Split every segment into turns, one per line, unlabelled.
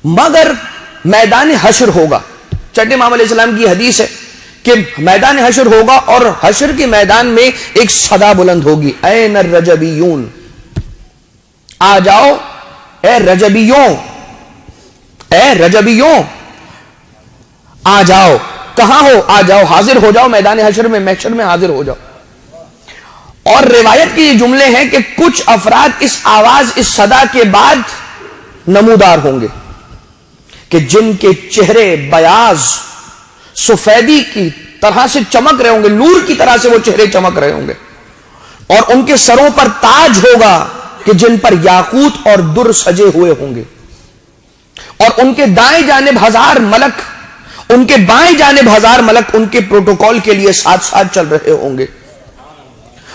مگر میدان حشر ہوگا. چٹے امام علیہ السلام کی حدیث ہے کہ میدان حشر ہوگا اور حشر کے میدان میں ایک صدا بلند ہوگی, این الرجبیون, آ جاؤ اے رجبیوں, اے رجبیوں آ جاؤ. کہاں ہو؟ آ جاؤ, حاضر ہو جاؤ میدان حشر میں, محشر میں حاضر ہو جاؤ. اور روایت کے یہ جملے ہیں کہ کچھ افراد اس آواز, اس صدا کے بعد نمودار ہوں گے کہ جن کے چہرے بیاض سفیدی کی طرح سے چمک رہے ہوں گے, نور کی طرح سے وہ چہرے چمک رہے ہوں گے, اور ان کے سروں پر تاج ہوگا کہ جن پر یاقوت اور در سجے ہوئے ہوں گے, اور ان کے دائیں جانب 1000 ملک, ان کے بائیں جانب 1000 ملک ان کے پروٹوکول کے لیے ساتھ ساتھ چل رہے ہوں گے.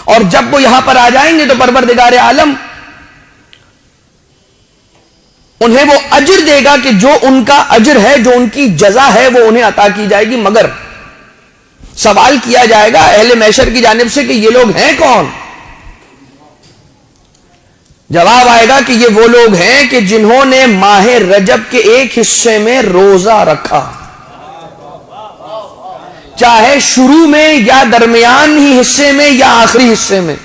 اور جب وہ یہاں پر آ جائیں گے تو پروردگار عالم انہیں وہ اجر دے گا کہ جو ان کا اجر ہے, جو ان کی جزا ہے, وہ انہیں عطا کی جائے گی. مگر سوال کیا جائے گا اہل محشر کی جانب سے کہ یہ لوگ ہیں کون؟ جواب آئے گا کہ یہ وہ لوگ ہیں کہ جنہوں نے ماہ رجب کے ایک حصے میں روزہ رکھا, چاہے شروع میں یا درمیان ہی حصے میں یا آخری حصے میں.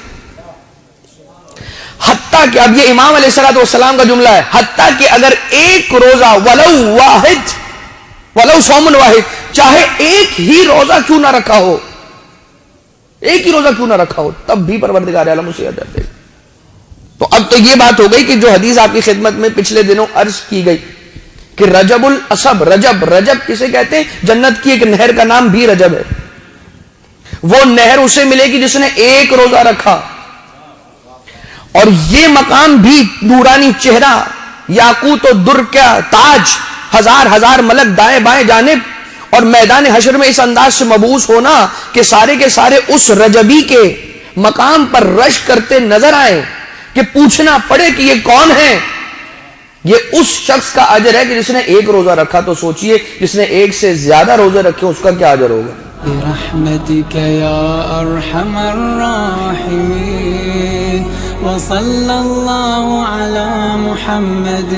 حتیٰ کہ اب یہ امام علیہ السلام کا جملہ ہے, حتیٰ کہ اگر ایک روزہ ولو صوم واحد, چاہے ایک ہی روزہ کیوں نہ رکھا ہو, ایک ہی روزہ کیوں نہ رکھا ہو, تب بھی پروردگار عالم اسے اجر دے گا. تو اب تو یہ بات ہو گئی کہ جو حدیث آپ کی خدمت میں پچھلے دنوں عرض کی گئی کہ رجب الاسب, رجب کسے کہتے ہیں؟ جنت کی ایک نہر کا نام بھی رجب ہے. وہ نہر اسے ملے گی جس نے ایک روزہ رکھا. اور یہ مقام بھی نورانی چہرہ, یاقوت و در کا تاج, 1000 ملک دائیں بائیں جانب, اور میدان حشر میں اس انداز سے مبعوث ہونا کہ سارے کے سارے اس رجبی کے مقام پر رش کرتے نظر آئیں کہ پوچھنا پڑے کہ یہ کون ہے. یہ اس شخص کا اجر ہے کہ جس نے ایک روزہ رکھا. تو سوچئے جس نے ایک سے زیادہ روزے رکھے اس کا کیا اجر ہوگا.
برحمتك يا أرحم الراحمين وصلى الله على محمد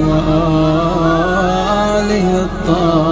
وآله الطاهرين.